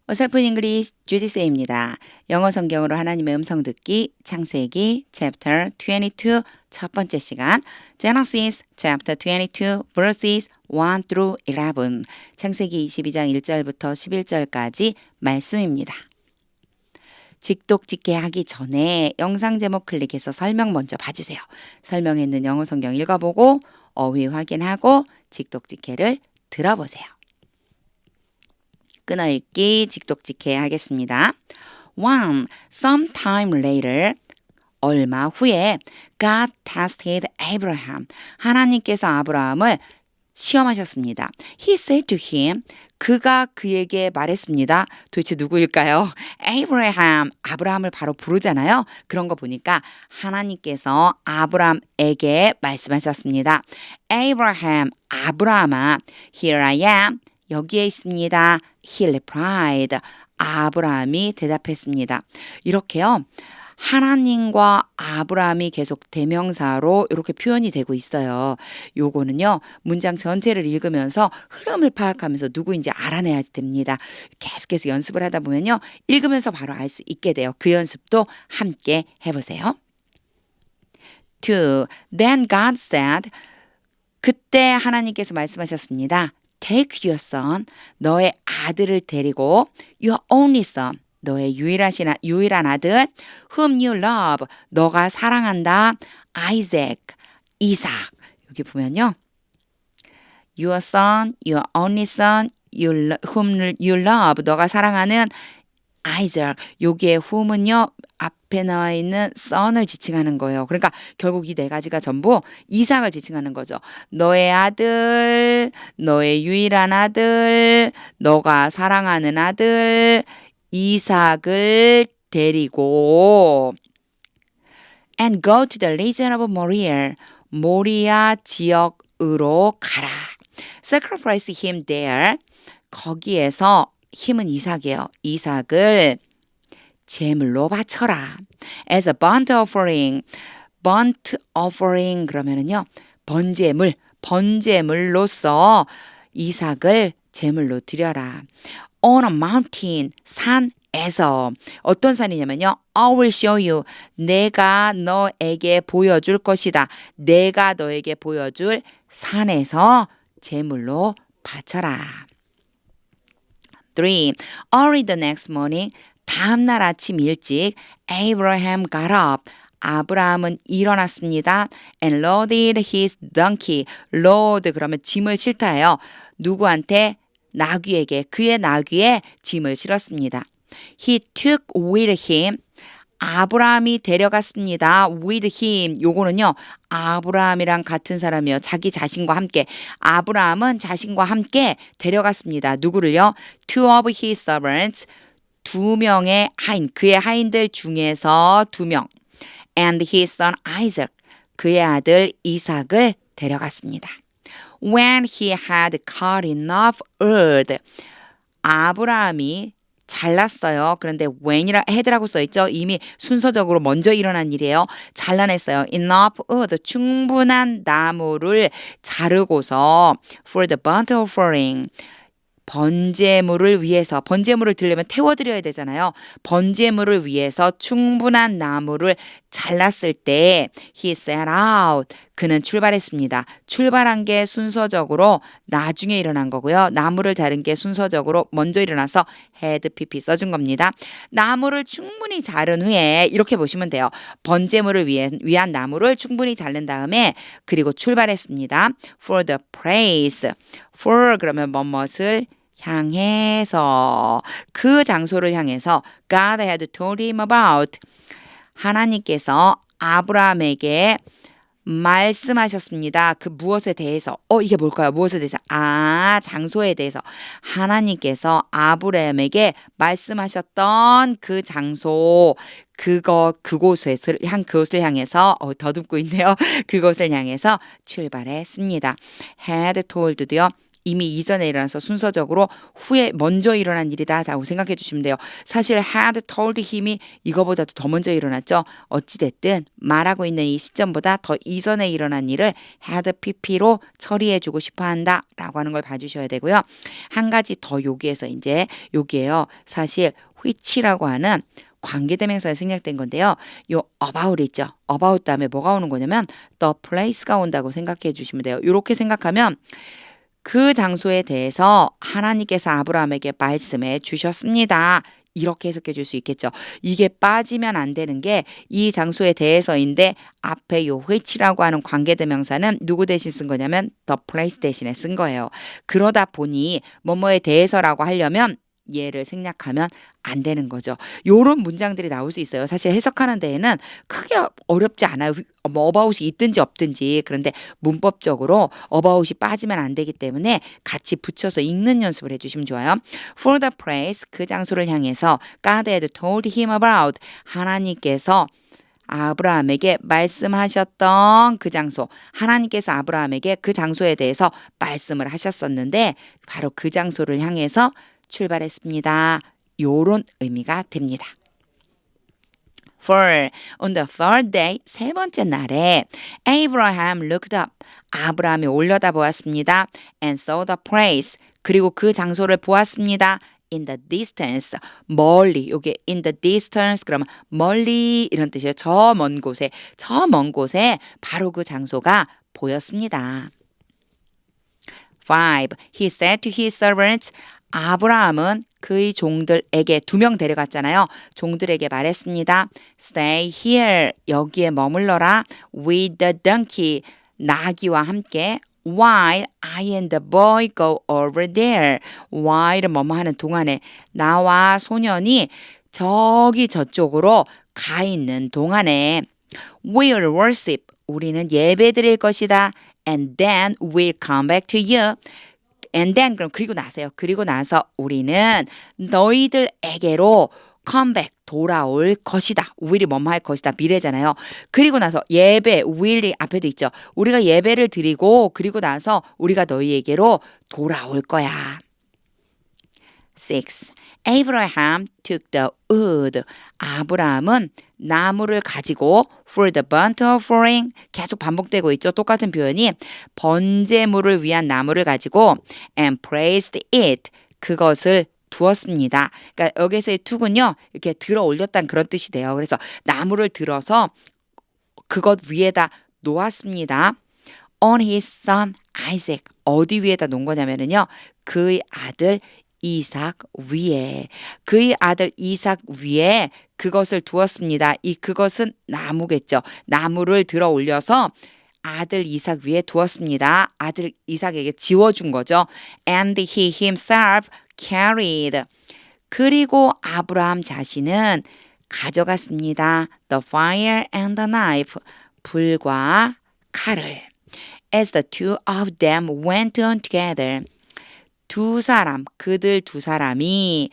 어설픈 잉글리시 주지세입니다. 영어 성경으로 하나님의 음성 듣기 창세기 chapter 22 첫 번째 시간 Genesis chapter 22 verses 1 through 11 창세기 22장 1절부터 11절까지 말씀입니다. 직독직해 하기 전에 영상 제목 클릭해서 설명 먼저 봐주세요. 설명에 있는 영어 성경 읽어보고 어휘 확인하고 직독직해를 들어보세요. 끊어읽기 직독직해 하겠습니다. One, sometime later, 얼마 후에 God tested Abraham. 하나님께서 아브라함을 시험하셨습니다. He said to him, 그가 그에게 말했습니다. 도대체 누구일까요? Abraham, 아브라함을 바로 부르잖아요. 그런 거 보니까 하나님께서 아브라함에게 말씀하셨습니다. Abraham, 아브라함아, here I am. 여기에 있습니다. He replied. 아브라함이 대답했습니다. 이렇게요. 하나님과 아브라함이 계속 대명사로 이렇게 표현이 되고 있어요. 요거는요. 문장 전체를 읽으면서 흐름을 파악하면서 누구인지 알아내야 됩니다. 계속해서 연습을 하다 보면요. 읽으면서 바로 알 수 있게 돼요. 그 연습도 함께 해보세요. 2. Then God said, 그때 하나님께서 말씀하셨습니다. Take your son, 너의 아들을 데리고 your only son, 너의 유일한 아들 whom you love, 너가 사랑한다 Isaac, 이삭. 여기 보면요. Your son, your only son, whom you love, 너가 사랑하는 Isaac. 여기에 whom은요. 앞에 나와 있는 son을 지칭하는 거예요. 그러니까 결국 이 네 가지가 전부 이삭을 지칭하는 거죠. 너의 아들, 너의 유일한 아들, 너가 사랑하는 아들, 이삭을 데리고 and go to the region of Moriah. 모리아 지역으로 가라. Sacrifice him there. 거기에서 힘은 이삭이에요. 이삭을 제물로 바쳐라. As a burnt offering. burnt offering 그러면은요. 번제물로서 이삭을 제물로 드려라. On a mountain. 산에서. 어떤 산이냐면요. I will show you. 내가 너에게 보여줄 것이다. 내가 너에게 보여줄 산에서 제물로 바쳐라. 3. Early the next morning, 다음날 아침 일찍 Abraham got up. 아브라함은 일어났습니다. And loaded his donkey. load 그러면 짐을 싣다예요. 누구한테? 나귀에게. 그의 나귀에 짐을 실었습니다. He took with him. 아브라함이 데려갔습니다. with him. 요거는요. 아브라함이랑 같은 사람이요. 자기 자신과 함께. 아브라함은 자신과 함께 데려갔습니다. 누구를요? Two of his servants. 2명의 하인. 그의 하인들 중에서 2명. And his son Isaac. 그의 아들 이삭을 데려갔습니다. When he had cut enough earth. 아브라함이 잘랐어요. 그런데 when이라 had라고 써있죠. 이미 순서적으로 먼저 일어난 일이에요. 잘라냈어요. Enough earth, 충분한 나무를 자르고서 for the burnt offering, 번제물을 위해서, 번제물을 드리려면 태워드려야 되잖아요. 번제물을 위해서 충분한 나무를 잘랐을 때 he set out, 그는 출발했습니다. 출발한 게 순서적으로 나중에 일어난 거고요. 나무를 자른 게 순서적으로 먼저 일어나서 had pp 써준 겁니다. 나무를 충분히 자른 후에 이렇게 보시면 돼요. 번제물을 위한 나무를 충분히 자른 다음에 그리고 출발했습니다. for the place, for 그러면 뭐뭇을 향해서, 그 장소를 향해서 God had told him about, 하나님께서 아브라함에게 말씀하셨습니다. 그 무엇에 대해서. 이게 뭘까요? 무엇에 대해서? 장소에 대해서. 하나님께서 아브라함에게 말씀하셨던 그 장소, 그곳을 향해서, 더듬고 있네요. 그곳을 향해서 출발했습니다. had told도요. 이미 이전에 일어나서 순서적으로 후에 먼저 일어난 일이다 라고 생각해 주시면 돼요. 사실 had told him이 이거보다도 더 먼저 일어났죠. 어찌됐든 말하고 있는 이 시점보다 더 이전에 일어난 일을 had pp로 처리해 주고 싶어 한다 라고 하는 걸 봐주셔야 되고요. 한 가지 더 여기에서 이제 여기에요. 사실 which라고 하는 관계대명사가 생략된 건데요. 요 about 있죠. about 다음에 뭐가 오는 거냐면 the place가 온다고 생각해 주시면 돼요. 이렇게 생각하면 그 장소에 대해서 하나님께서 아브라함에게 말씀해 주셨습니다. 이렇게 해석해 줄 수 있겠죠. 이게 빠지면 안 되는 게 이 장소에 대해서인데 앞에 요 which라고 하는 관계대명사는 누구 대신 쓴 거냐면 the place 대신에 쓴 거예요. 그러다 보니 뭐뭐에 대해서라고 하려면 얘를 생략하면 안 되는 거죠. 요런 문장들이 나올 수 있어요. 사실 해석하는 데에는 크게 어렵지 않아요. 뭐 about이 있든지 없든지. 그런데 문법적으로 about이 빠지면 안 되기 때문에 같이 붙여서 읽는 연습을 해주시면 좋아요. For the place, 그 장소를 향해서 God had told him about, 하나님께서 아브라함에게 말씀하셨던 그 장소, 하나님께서 아브라함에게 그 장소에 대해서 말씀을 하셨었는데 바로 그 장소를 향해서 출발했습니다. 요런 의미가 됩니다. For on the third day, 세 번째 날에 Abraham looked up, 아브라함이 올려다 보았습니다. And saw the place, 그리고 그 장소를 보았습니다. In the distance, 멀리, 요게 in the distance 그러면 멀리 이런 뜻이에요. 저 먼 곳에, 저 먼 곳에 바로 그 장소가 보였습니다. 5. He said to his servants, 아브라함은 그의 종들에게 2명 데려갔잖아요. 종들에게 말했습니다. Stay here, 여기에 머물러라. With the donkey, 나귀와 함께. While I and the boy go over there. while은 뭐뭐 하는 동안에 나와 소년이 저기 저쪽으로 가 있는 동안에 we'll worship, 우리는 예배 드릴 것이다. And then we'll come back to you. And then 그럼 그리고 나서요. 그리고 나서 우리는 너희들에게로 come back 돌아올 것이다. will이 뭐뭐 할 것이다. 미래잖아요. 그리고 나서 예배 will이 앞에도 있죠. 우리가 예배를 드리고 그리고 나서 우리가 너희에게로 돌아올 거야. 6. Abraham took the wood. 아브라함은 나무를 가지고 for the burnt offering, 계속 반복되고 있죠. 똑같은 표현이 번제물을 위한 나무를 가지고 and praised it, 그것을 두었습니다. 그러니까 여기서의 took은요, 이렇게 들어 올렸다는 그런 뜻이 돼요. 그래서 나무를 들어서 그것 위에다 놓았습니다. On his son Isaac, 어디 위에다 놓은 거냐면요, 그의 아들 이삭 위에, 그의 아들 이삭 위에 그것을 두었습니다. 이 그것은 나무겠죠. 나무를 들어 올려서 아들 이삭 위에 두었습니다. 아들 이삭에게 지워준 거죠. And he himself carried. 그리고 아브라함 자신은 가져갔습니다. The fire and the knife. 불과 칼을. As the two of them went on together. 두 사람, 그들 두 사람이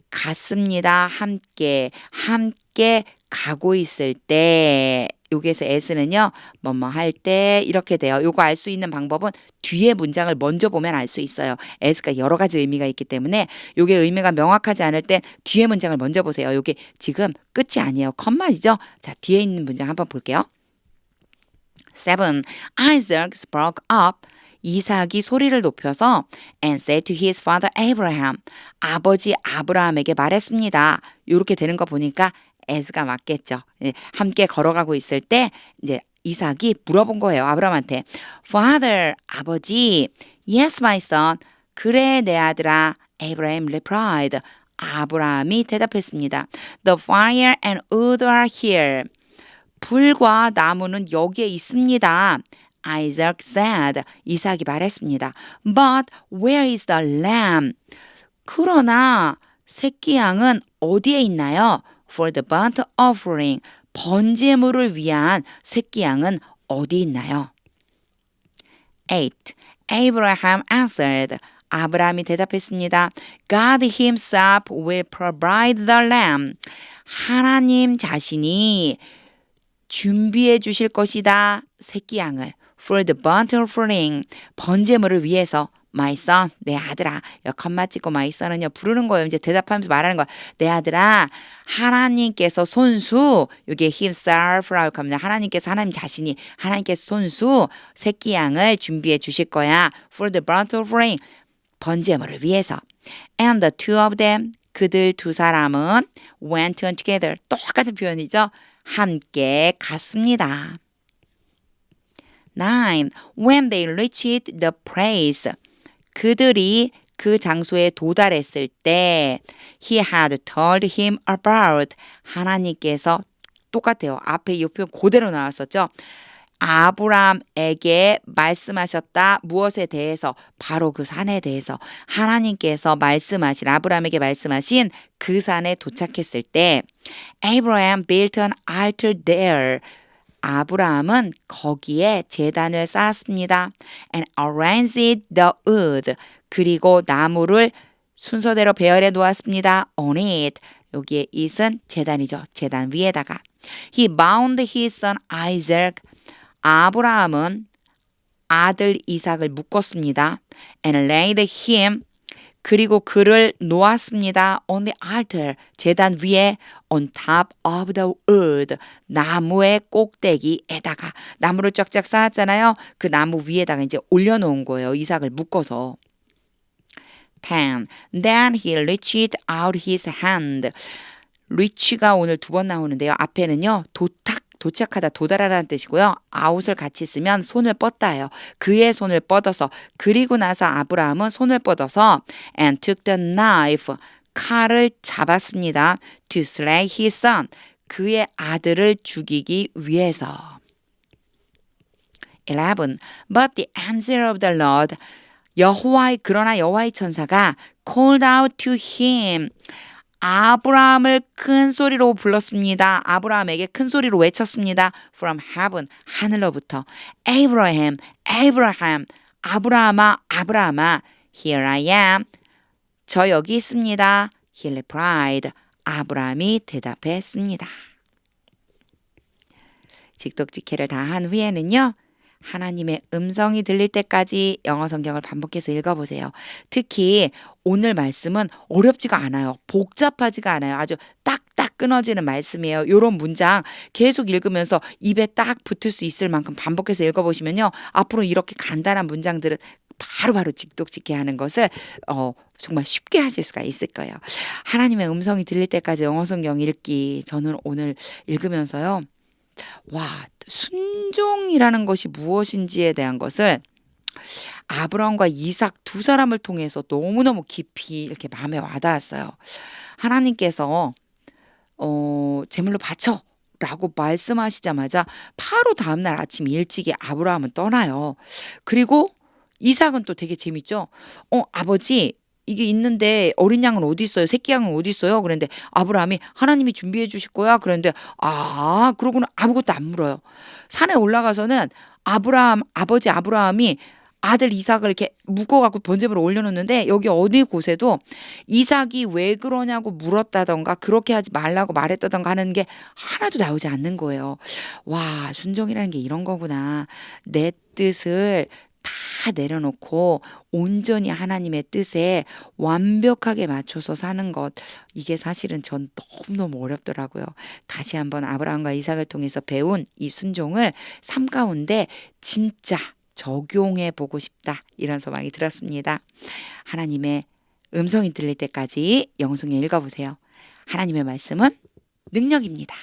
갔습니다. 함께 가고 있을 때, 여기에서 as는요, 뭐뭐 할 때 이렇게 돼요. 요거 알 수 있는 방법은 뒤에 문장을 먼저 보면 알 수 있어요. as가 여러 가지 의미가 있기 때문에 요게 의미가 명확하지 않을 땐 뒤에 문장을 먼저 보세요. 요게 지금 끝이 아니에요. 컴마이죠. 자, 뒤에 있는 문장 한번 볼게요. 7. Isaac spoke up. 이삭이 소리를 높여서 and said to his father Abraham, 아버지 아브라함에게 말했습니다. 이렇게 되는 거 보니까 as가 맞겠죠. 함께 걸어가고 있을 때 이제 이삭이 물어본 거예요. 아브라함한테. Father, 아버지. Yes, my son. 그래, 내 아들아. Abraham replied. 아브라함이 대답했습니다. The fire and wood are here. 불과 나무는 여기에 있습니다. Isaac said, 이삭이 말했습니다. But where is the lamb? 그러나 새끼 양은 어디에 있나요? For the burnt offering, 번제물을 위한 새끼 양은 어디 있나요? 8. Abraham answered, 아브라함이 대답했습니다. God himself will provide the lamb. 하나님 자신이 준비해 주실 것이다. 새끼 양을. For the burnt offering, 번제물을 위해서 my son, 내 아들아. 컴마 찍고 my son은요, 부르는 거예요. 이제 대답하면서 말하는 거야. 내 아들아, 하나님께서 손수, 이게 himself라고 합니다. 하나님께서 손수, 새끼 양을 준비해 주실 거야. for the burnt offering, 번제물을 위해서. And the two of them, 그들 두 사람은 went on together. 똑같은 표현이죠. 함께 갔습니다. 9. When they reached the place, 그들이 그 장소에 도달했을 때 he had told him about, 하나님께서 똑같아요. 앞에 이 표현 그대로 나왔었죠. 아브람에게 말씀하셨다. 무엇에 대해서? 바로 그 산에 대해서. 하나님께서 아브람에게 말씀하신 그 산에 도착했을 때 Abraham built an altar there. 아브라함은 거기에 제단을 쌓았습니다. And arranged the wood. 그리고 나무를 순서대로 배열해 놓았습니다. On it. 여기에 it은 제단이죠. 제단 위에다가. He bound his son Isaac. 아브라함은 아들 이삭을 묶었습니다. And laid him. 그리고 그를 놓았습니다. On the altar. 제단 위에 on top of the wood. 나무의 꼭대기에다가. 나무를 쫙쫙 쌓았잖아요. 그 나무 위에다가 이제 올려놓은 거예요. 이삭을 묶어서. 10. Then he reached out his hand. reach가 오늘 두 번 나오는데요. 앞에는요. 도착하다, 도달하라는 뜻이고요. out을 같이 쓰면 손을 뻗다예요. 그의 손을 뻗어서, 그리고 나서 아브라함은 손을 뻗어서 and took the knife, 칼을 잡았습니다. to slay his son, 그의 아들을 죽이기 위해서. 11. But the angel of the Lord, 그러나 여호와의 천사가 called out to him, 아브라함을 큰 소리로 불렀습니다. 아브라함에게 큰 소리로 외쳤습니다. From heaven, 하늘로부터. Abraham, Abraham, 아브라함아, here I am. 저 여기 있습니다. He replied, 아브라함이 대답했습니다. 직독직해를 다 한 후에는요. 하나님의 음성이 들릴 때까지 영어 성경을 반복해서 읽어보세요. 특히 오늘 말씀은 어렵지가 않아요. 복잡하지가 않아요. 아주 딱딱 끊어지는 말씀이에요. 이런 문장 계속 읽으면서 입에 딱 붙을 수 있을 만큼 반복해서 읽어보시면요. 앞으로 이렇게 간단한 문장들은 바로바로 직독직해 하는 것을 정말 쉽게 하실 수가 있을 거예요. 하나님의 음성이 들릴 때까지 영어 성경 읽기, 저는 오늘 읽으면서요. 와, 순종이라는 것이 무엇인지에 대한 것을 아브라함과 이삭 두 사람을 통해서 너무너무 깊이 이렇게 마음에 와닿았어요. 하나님께서 제물로 바쳐라고 말씀하시자마자 바로 다음날 아침 일찍이 아브라함은 떠나요. 그리고 이삭은 또 되게 재밌죠. 아버지, 이게 있는데 어린 양은 어디 있어요? 새끼 양은 어디 있어요? 그런데 아브라함이 하나님이 준비해 주실 거야. 그런데 그러고는 아무것도 안 물어요. 산에 올라가서는 아버지 아브라함이 아들 이삭을 이렇게 묶어갖고 번제물을 올려놓는데 여기 어디 곳에도 이삭이 왜 그러냐고 물었다던가 그렇게 하지 말라고 말했다던가 하는 게 하나도 나오지 않는 거예요. 와, 순종이라는 게 이런 거구나. 내 뜻을 다 내려놓고 온전히 하나님의 뜻에 완벽하게 맞춰서 사는 것, 이게 사실은 전 너무너무 어렵더라고요. 다시 한번 아브라함과 이삭을 통해서 배운 이 순종을 삶 가운데 진짜 적용해 보고 싶다, 이런 소망이 들었습니다. 하나님의 음성이 들릴 때까지 영성에 읽어보세요. 하나님의 말씀은 능력입니다.